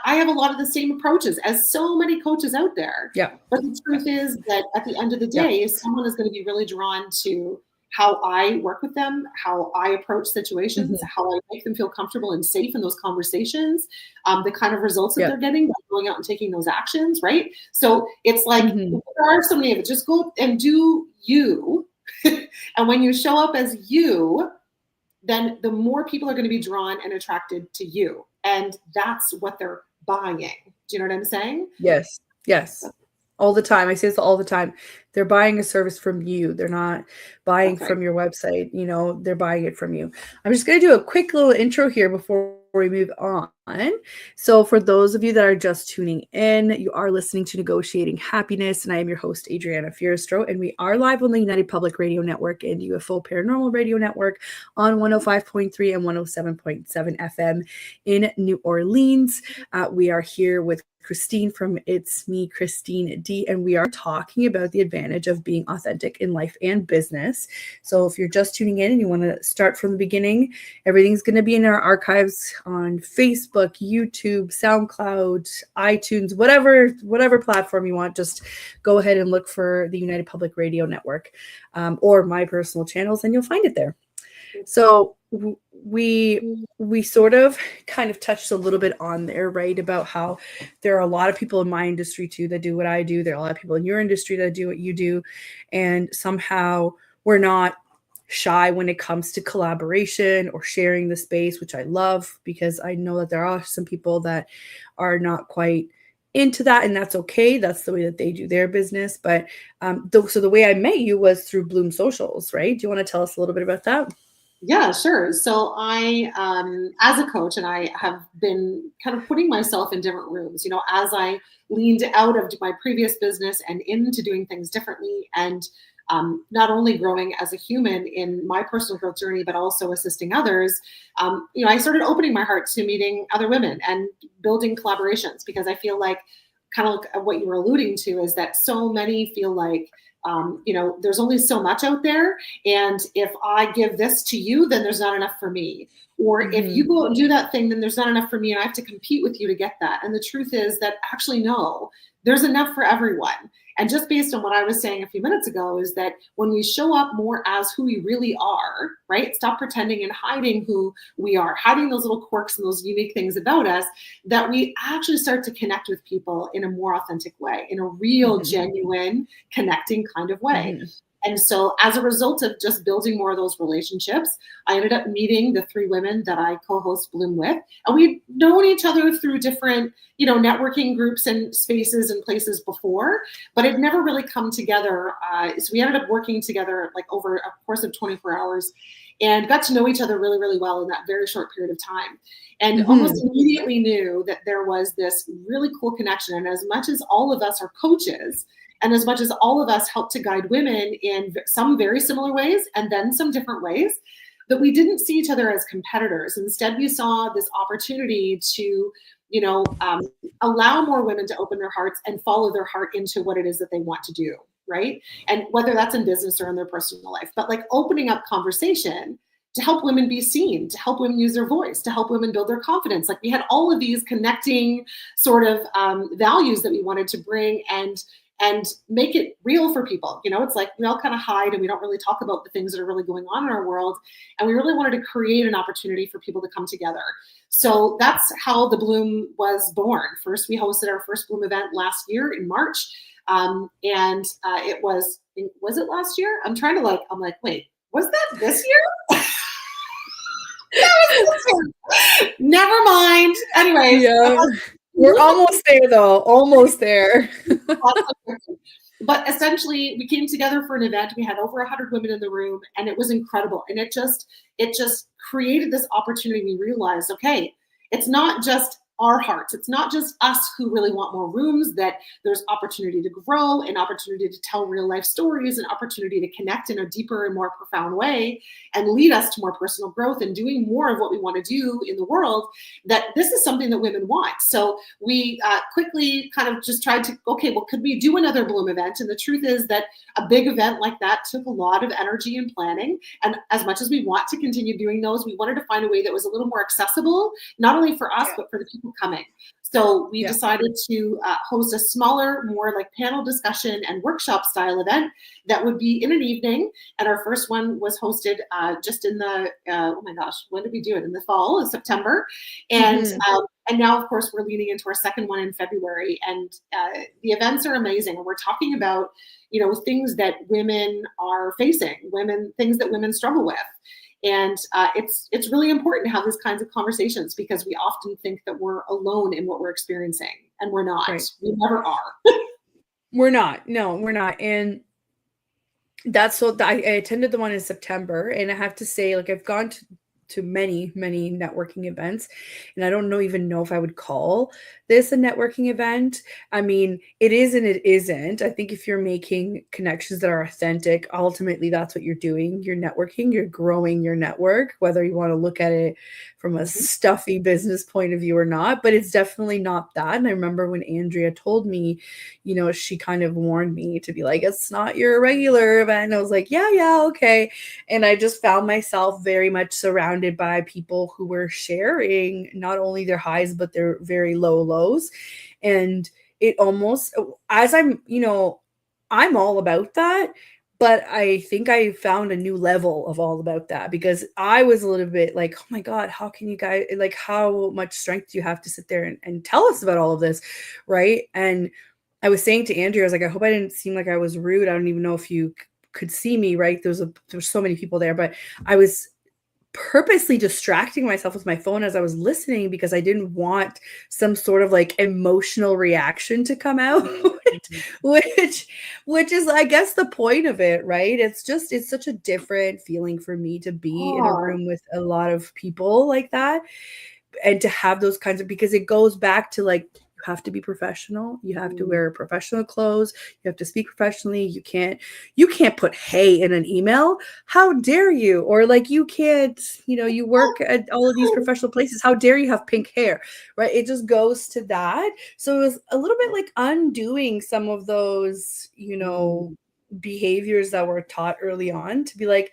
I have a lot of the same approaches as so many coaches out there. Yeah. But the truth is that at the end of the day, if someone is going to be really drawn to how I work with them, how I approach situations, how I make them feel comfortable and safe in those conversations, the kind of results that they're getting by going out and taking those actions, right? So it's like, there are so many of it. Just go and do you. And when you show up as you, then the more people are going to be drawn and attracted to you. And that's what they're buying. Do you know what I'm saying? Yes. Yes. All the time. I say this all the time. They're buying a service from you. They're not buying from your website. They're buying it from you. I'm just going to do a quick little intro here before we move on. So for those of you that are just tuning in, you are listening to Negotiating Happiness, and I am your host, Adriana Fierstro, and we are live on the United Public Radio Network and UFO Paranormal Radio Network on 105.3 and 107.7 FM in New Orleans. We are here with Christine from It's Me, Christine D, and we are talking about the advantage of being authentic in life and business. So if you're just tuning in and you want to start from the beginning, everything's going to be in our archives on Facebook, YouTube, SoundCloud, iTunes, whatever platform you want. Just go ahead and look for the United Public Radio Network or my personal channels, and you'll find it there. So we sort of kind of touched a little bit on there, right? About how there are a lot of people in my industry too that do what I do. There are a lot of people in your industry that do what you do. And somehow we're not shy when it comes to collaboration or sharing the space, which I love, because I know that there are some people that are not quite into that, and that's okay. That's the way that they do their business. But so the way I met you was through Bloom Socials, right? Do you want to tell us a little bit about that? Yeah, sure. So I, as a coach, and I have been kind of putting myself in different rooms, as I leaned out of my previous business and into doing things differently, and not only growing as a human in my personal growth journey, but also assisting others. I started opening my heart to meeting other women and building collaborations, because I feel like, kind of like what you were alluding to, is that so many feel like, there's only so much out there. And if I give this to you, then there's not enough for me. Or if you go and do that thing, then there's not enough for me, and I have to compete with you to get that. And the truth is that actually, no, there's enough for everyone. And just based on what I was saying a few minutes ago, is that when we show up more as who we really are, right? Stop pretending and hiding who we are, hiding those little quirks and those unique things about us, that we actually start to connect with people in a more authentic way, in a real, genuine, connecting kind of way. And so as a result of just building more of those relationships, I ended up meeting the 3 women that I co-host Bloom with. And we'd known each other through different, networking groups and spaces and places before, but it never really come together. So we ended up working together like over a course of 24 hours and got to know each other really, really well in that very short period of time. And almost immediately knew that there was this really cool connection. And as much as all of us are coaches, and as much as all of us help to guide women in some very similar ways and then some different ways, that we didn't see each other as competitors. Instead, we saw this opportunity to, allow more women to open their hearts and follow their heart into what it is that they want to do, right? And whether that's in business or in their personal life, but like opening up conversation to help women be seen, to help women use their voice, to help women build their confidence. Like we had all of these connecting sort of values that we wanted to bring and make it real for people. It's like we all kind of hide and we don't really talk about the things that are really going on in our world. And we really wanted to create an opportunity for people to come together. So that's how the Bloom was born. First, we hosted our first Bloom event last year in March. It was it last year? I'm like, wait, was that this year? Never mind. Anyways. Yeah. We're almost there though. Almost there. But essentially we came together for an event. We had over 100 women in the room, and it was incredible. And it just created this opportunity. We realized, okay, it's not just our hearts. It's not just us who really want more rooms, that there's opportunity to grow, an opportunity to tell real life stories, an opportunity to connect in a deeper and more profound way and lead us to more personal growth and doing more of what we want to do in the world, that this is something that women want. So we quickly kind of just tried to, okay, well, could we do another Bloom event? And the truth is that a big event like that took a lot of energy and planning. And as much as we want to continue doing those, we wanted to find a way that was a little more accessible, not only for us, but for the people coming. So we decided to host a smaller, more like panel discussion and workshop style event that would be in an evening. And our first one was hosted just in the, oh my gosh, when did we do it? In the fall, in September. And and now, of course, we're leaning into our second one in February. And the events are amazing. And we're talking about, you know, things that women are facing, things that women struggle with. And it's really important to have these kinds of conversations, because we often think that we're alone in what we're experiencing, and we're not. Right. We never are. We're not. No, we're not. And that's so I attended the one in September, and I have to say, like, I've gone to many networking events, and I don't even know if I would call this a networking event. I mean, it is and it isn't. I think if you're making connections that are authentic, ultimately that's what you're doing. You're networking, you're growing your network, whether you want to look at it from a stuffy business point of view or not, but it's definitely not that. And I remember when Andrea told me, you know, she kind of warned me to be like, it's not your regular event. And I was like, yeah, okay. And I just found myself very much surrounded by people who were sharing not only their highs, but their very low lows. And it almost, as I'm, you know, I'm all about that. But I think I found a new level of all about that, because I was a little bit like, oh my God, how can you guys, like, how much strength do you have to sit there and tell us about all of this, right? And I was saying to Andrea, I was like, I hope I didn't seem like I was rude. I don't even know if you could see me, right? There was so many people there, but I was purposely distracting myself with my phone as I was listening, because I didn't want some sort of like emotional reaction to come out, which is, I guess, the point of it, right? It's such a different feeling for me to be in a room with a lot of people like that, and to have those kinds of, because it goes back to like, you have to be professional. You have to wear professional clothes. You have to speak professionally. You can't put hey in an email. How dare you? Or like, you can't, you know, you work at all of these professional places. How dare you have pink hair, right? It just goes to that. So it was a little bit like undoing some of those, you know, behaviors that were taught early on, to be like,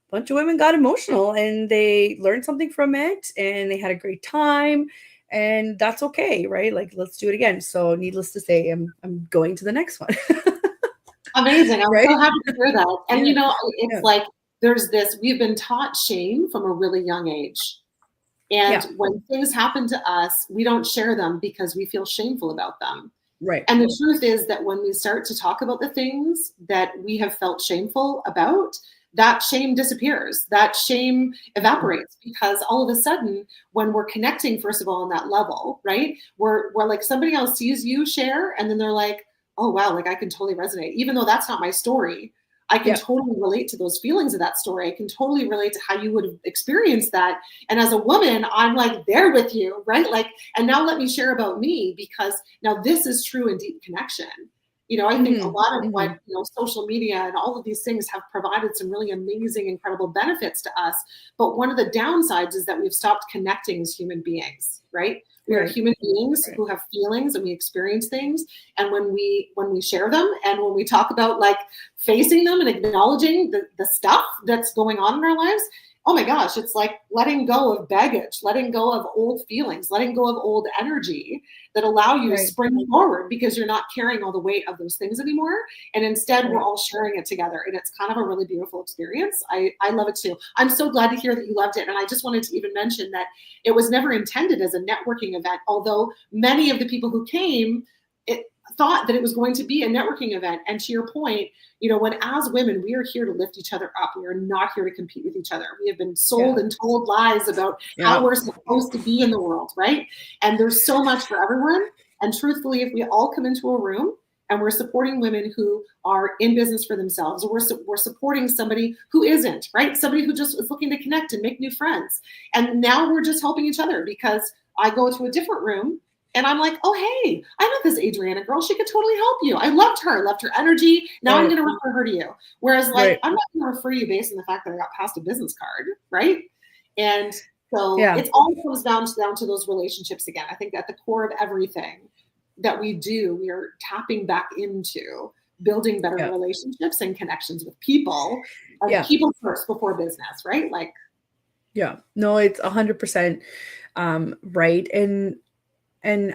a bunch of women got emotional and they learned something from it and they had a great time. And that's okay, right? Like, let's do it again. So needless to say, I'm going to the next one. Amazing. I'm so happy to hear that. And you know, it's like, we've been taught shame from a really young age. And when things happen to us, we don't share them because we feel shameful about them. Right. And the truth is that when we start to talk about the things that we have felt shameful about, that shame disappears, that shame evaporates, because all of a sudden, when we're connecting, first of all, on that level, right, we're like, somebody else sees you share, and then they're like, oh, wow, like I can totally resonate, even though that's not my story. I can totally relate to those feelings of that story. I can totally relate to how you would have experienced that. And as a woman, I'm like there with you, right? Like, and now let me share about me, because now this is true and deep connection. You know, I think a lot of what, you know, social media and all of these things have provided some really amazing, incredible benefits to us. But one of the downsides is that we've stopped connecting as human beings, right? We are human beings who have feelings and we experience things. And when we share them and when we talk about like facing them and acknowledging the stuff that's going on in our lives, oh my gosh, it's like letting go of baggage, letting go of old feelings, letting go of old energy that allow you to spring forward, because you're not carrying all the weight of those things anymore. And instead, we're all sharing it together. And it's kind of a really beautiful experience. I love it too. I'm so glad to hear that you loved it. And I just wanted to even mention that it was never intended as a networking event, although many of the people who came thought that it was going to be a networking event. And to your point, you know, when as women, we are here to lift each other up. We are not here to compete with each other. We have been sold and told lies about how we're supposed to be in the world, right? And there's so much for everyone. And truthfully, if we all come into a room and we're supporting women who are in business for themselves, or we're supporting somebody who isn't, right? Somebody who just is looking to connect and make new friends. And now we're just helping each other, because I go to a different room and I'm like, oh, hey, I know this Adriana girl. She could totally help you. I loved her energy. Now I'm going to refer her to you. Whereas like, I'm not going to refer you based on the fact that I got passed a business card, right? And so it all comes down to those relationships again. I think at the core of everything that we do, we are tapping back into building better relationships and connections with people. People first before business, right? Like, no, it's 100% right. And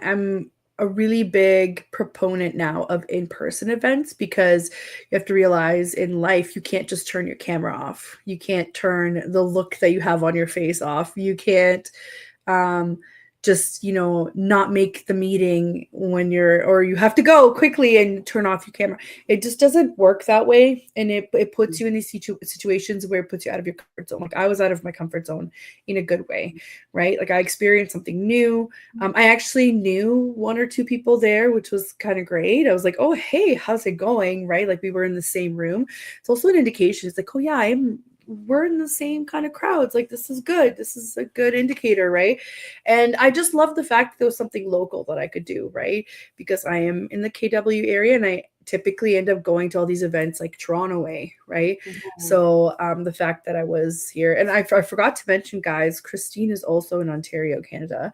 I'm a really big proponent now of in-person events, because you have to realize in life, you can't just turn your camera off. You can't turn the look that you have on your face off. You can't just, not make the meeting when or you have to go quickly and turn off your camera. It just doesn't work that way. And it puts you in these situations where it puts you out of your comfort zone. Like I was out of my comfort zone in a good way, right? Like I experienced something new. I actually knew one or two people there, which was kind of great. I was like, oh, hey, how's it going? Right? Like we were in the same room. It's also an indication. It's like, oh yeah, we're in the same kind of crowds. Like, this is good. This is a good indicator, right? And I just love the fact that there was something local that I could do, right? Because I am in the KW area and I typically end up going to all these events like Toronto way, right? So the fact that I was here, and I forgot to mention, guys, Christine is also in Ontario, Canada,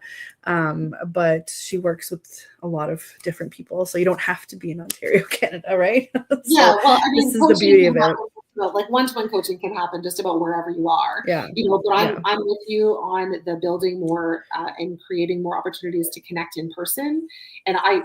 but she works with a lot of different people, so you don't have to be in Ontario, Canada, right? Well, I mean, this is the beauty of it. Like one-to-one coaching can happen just about wherever you are. But I'm with you on the building more and creating more opportunities to connect in person. And I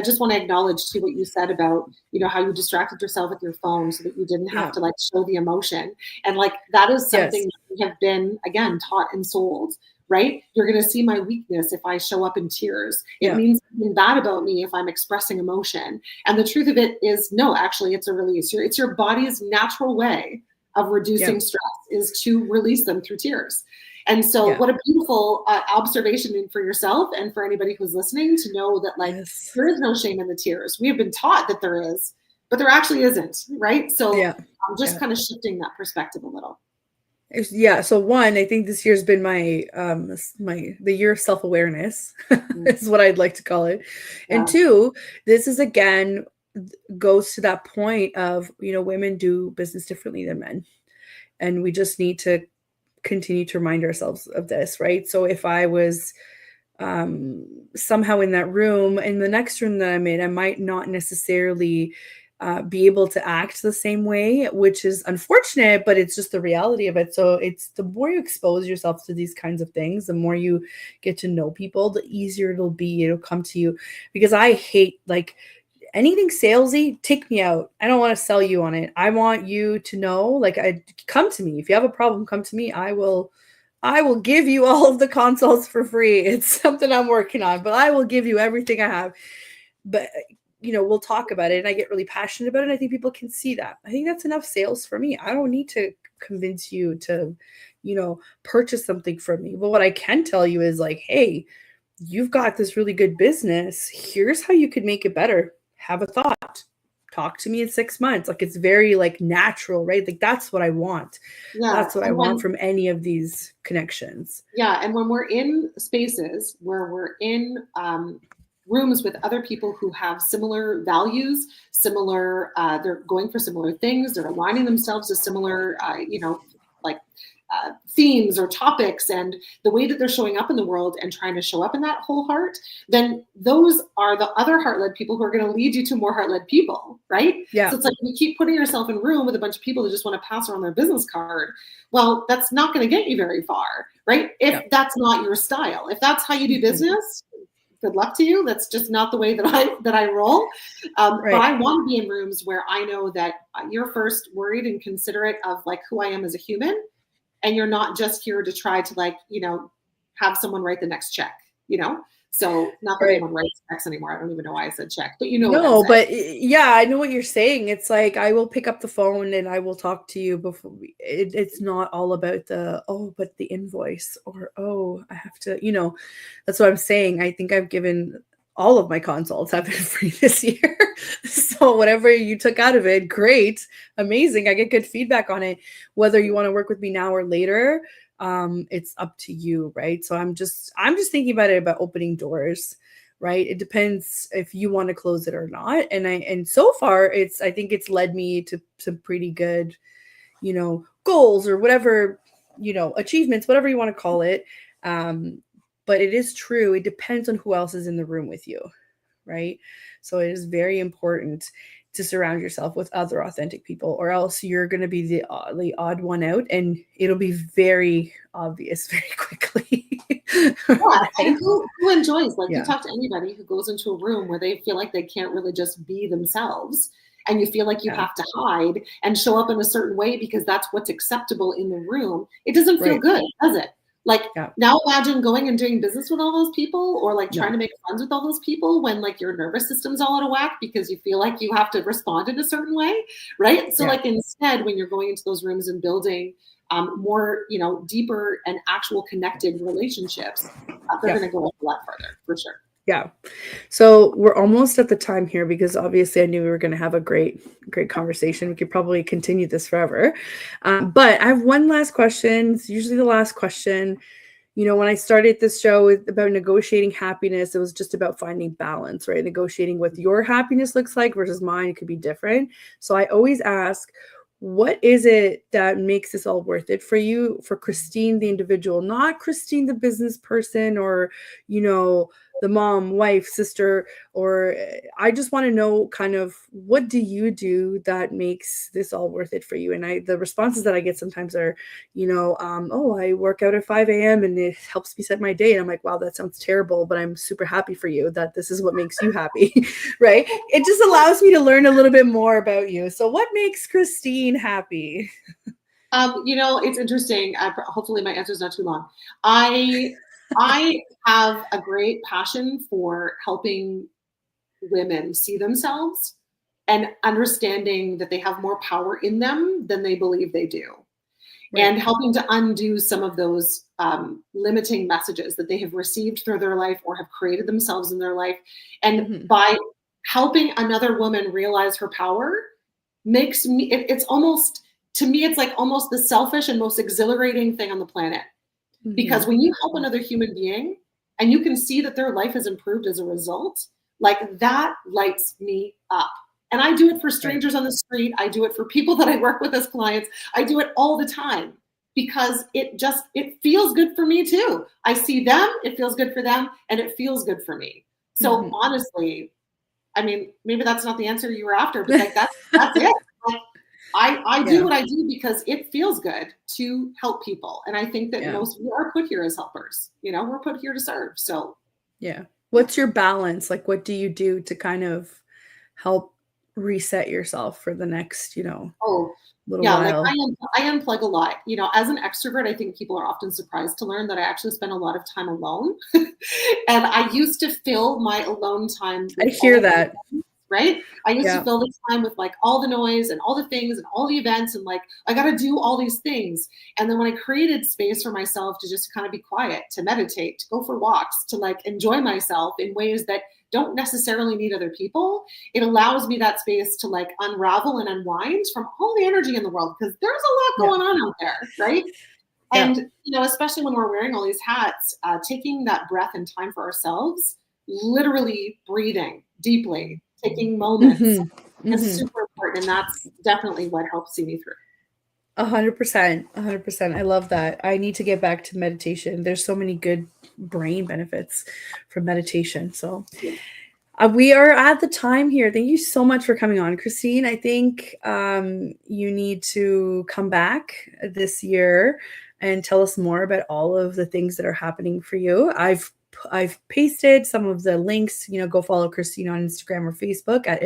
just want to acknowledge too what you said about, how you distracted yourself with your phone so that you didn't have to like show the emotion. And like, that is something that we have been, again, taught and sold, right? You're going to see my weakness if I show up in tears. It means something bad about me if I'm expressing emotion. And the truth of it is, no, actually, it's a release. It's your body's natural way of reducing stress is to release them through tears. And so what a beautiful observation for yourself and for anybody who's listening to know that like there is no shame in the tears. We have been taught that there is, but there actually isn't, right? So I'm just kind of shifting that perspective a little. So one, I think this year's been my the year of self-awareness is what I'd like to call it. And two, this is again goes to that point of, women do business differently than men. And we just need to continue to remind ourselves of this, right? So if I was somehow in that room, in the next room that I'm in, I might not necessarily be able to act the same way, which is unfortunate, but it's just the reality of it. So it's the more you expose yourself to these kinds of things, the more you get to know people, the easier it'll be. It'll come to you, because I hate like anything salesy. Take me out. I don't want to sell you on it. I want you to know, like, come to me. If you have a problem, come to me. I will give you all of the consults for free. It's something I'm working on, but I will give you everything I have. But we'll talk about it, and I get really passionate about it. And I think people can see that. I think that's enough sales for me. I don't need to convince you to, purchase something from me. But what I can tell you is like, hey, you've got this really good business. Here's how you could make it better. Have a thought. Talk to me in 6 months. Like, it's very like natural, right? Like, that's what I want. That's what I want from any of these connections. And when we're in spaces where we're in rooms with other people who have similar values, they're going for similar things, they're aligning themselves to similar, themes or topics, and the way that they're showing up in the world and trying to show up in that whole heart, then those are the other heart-led people who are going to lead you to more heart-led people, right? So it's like you keep putting yourself in a room with a bunch of people that just want to pass around their business card. Well, that's not going to get you very far, right? If that's not your style. If that's how you do business, good luck to you. That's just not the way that I roll. But I want to be in rooms where I know that you're first worried and considerate of like who I am as a human. And you're not just here to try to have someone write the next check, So not that anyone writes checks anymore. I don't even know why I said check, but No, but I know what you're saying. It's like, I will pick up the phone and I will talk to you before it's not all about but the invoice or, I have to, that's what I'm saying. I think I've given all of my consults have been free this year. So whatever you took out of it, great, amazing. I get good feedback on it. Whether you want to work with me now or later, it's up to you, right? So I'm just thinking about it about opening doors, right? It depends if you want to close it or not. And so far I think it's led me to some pretty good, goals or whatever, achievements, whatever you want to call it. But it is true. It depends on who else is in the room with you, right? So it is very important to surround yourself with other authentic people, or else you're going to be the odd one out, and it'll be very obvious very quickly. Yeah, and who enjoys, like, Yeah. you talk to anybody who goes into a room where they feel like they can't really just be themselves, and you feel like you have to hide and show up in a certain way because that's what's acceptable in the room. It doesn't feel good, does it? Like, now imagine going and doing business with all those people, or like trying to make friends with all those people when like your nervous system's all out of whack because you feel like you have to respond in a certain way, right? So like instead, when you're going into those rooms and building more, deeper and actual connected relationships, they're going to go a lot further, for sure. Yeah. So we're almost at the time here, because obviously I knew we were going to have a great conversation. We could probably continue this forever. But I have one last question. It's usually the last question. When I started this show about negotiating happiness, it was just about finding balance, right? Negotiating what your happiness looks like versus mine. It could be different. So I always ask, what is it that makes this all worth it for you, for Christine, the individual, not Christine, the business person, or, the mom, wife, sister, or I just want to know kind of, what do you do that makes this all worth it for you? And the responses that I get sometimes are, oh, I work out at 5 a.m. and it helps me set my day. And I'm like, wow, that sounds terrible, but I'm super happy for you that this is what makes you happy, right? It just allows me to learn a little bit more about you. So what makes Christine happy? It's interesting. Hopefully my answer is not too long. I have a great passion for helping women see themselves and understanding that they have more power in them than they believe they do. Right. And helping to undo some of those limiting messages that they have received through their life or have created themselves in their life. And by helping another woman realize her power makes me, it's almost, to me, it's like almost the selfish and most exhilarating thing on the planet. Because when you help another human being and you can see that their life has improved as a result, like that lights me up. And I do it for strangers on the street. I do it for people that I work with as clients. I do it all the time because it feels good for me too. I see them, it feels good for them, and it feels good for me. So honestly, I mean, maybe that's not the answer you were after, but like that's it. Like, I do what I do because it feels good to help people. And I think that most of you are put here as helpers. We're put here to serve. So what's your balance? Like, what do you do to kind of help reset yourself for the next, little while? Like I unplug a lot. As an extrovert, I think people are often surprised to learn that I actually spend a lot of time alone. And I used to fill my alone time. I hear that. Right? I used to fill this time with like all the noise and all the things and all the events and like, I got to do all these things. And then when I created space for myself to just kind of be quiet, to meditate, to go for walks, to like enjoy myself in ways that don't necessarily need other people, it allows me that space to like unravel and unwind from all the energy in the world, because there's a lot going on out there, right? And, especially when we're wearing all these hats, taking that breath and time for ourselves, literally breathing deeply, taking moments is super important. And that's definitely what helps see me through. 100%. I love that. I need to get back to meditation. There's so many good brain benefits from meditation. So we are at the time here. Thank you so much for coming on, Christine. I think you need to come back this year and tell us more about all of the things that are happening for you. I've pasted some of the links. Go follow Christine on Instagram or Facebook at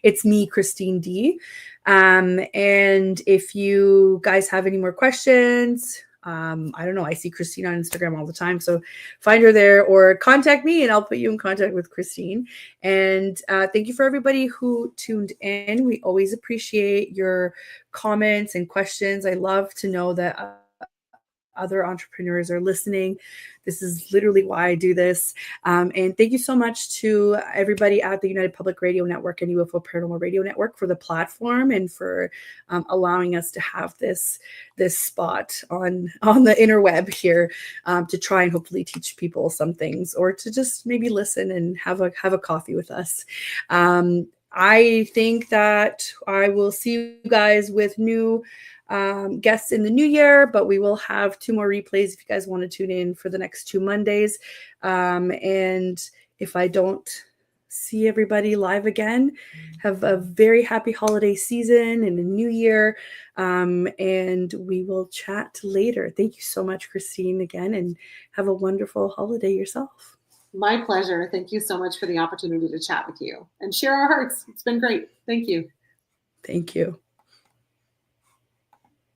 it's me, Christine D. And if you guys have any more questions, I don't know. I see Christine on Instagram all the time. So find her there or contact me and I'll put you in contact with Christine. And thank you for everybody who tuned in. We always appreciate your comments and questions. I love to know that other entrepreneurs are listening. This is literally why I do this. And thank you so much to everybody at the United Public Radio Network and UFO Paranormal Radio Network for the platform and for allowing us to have this spot on the interweb here to try and hopefully teach people some things, or to just maybe listen and have a coffee with us. I think that I will see you guys with new guests in the new year, but we will have 2 more replays if you guys want to tune in for the next 2 Mondays. And if I don't see everybody live again, have a very happy holiday season and a new year. And we will chat later. Thank you so much, Christine, again, and have a wonderful holiday yourself. My pleasure. Thank you so much for the opportunity to chat with you and share our hearts. It's been great. Thank you. Thank you.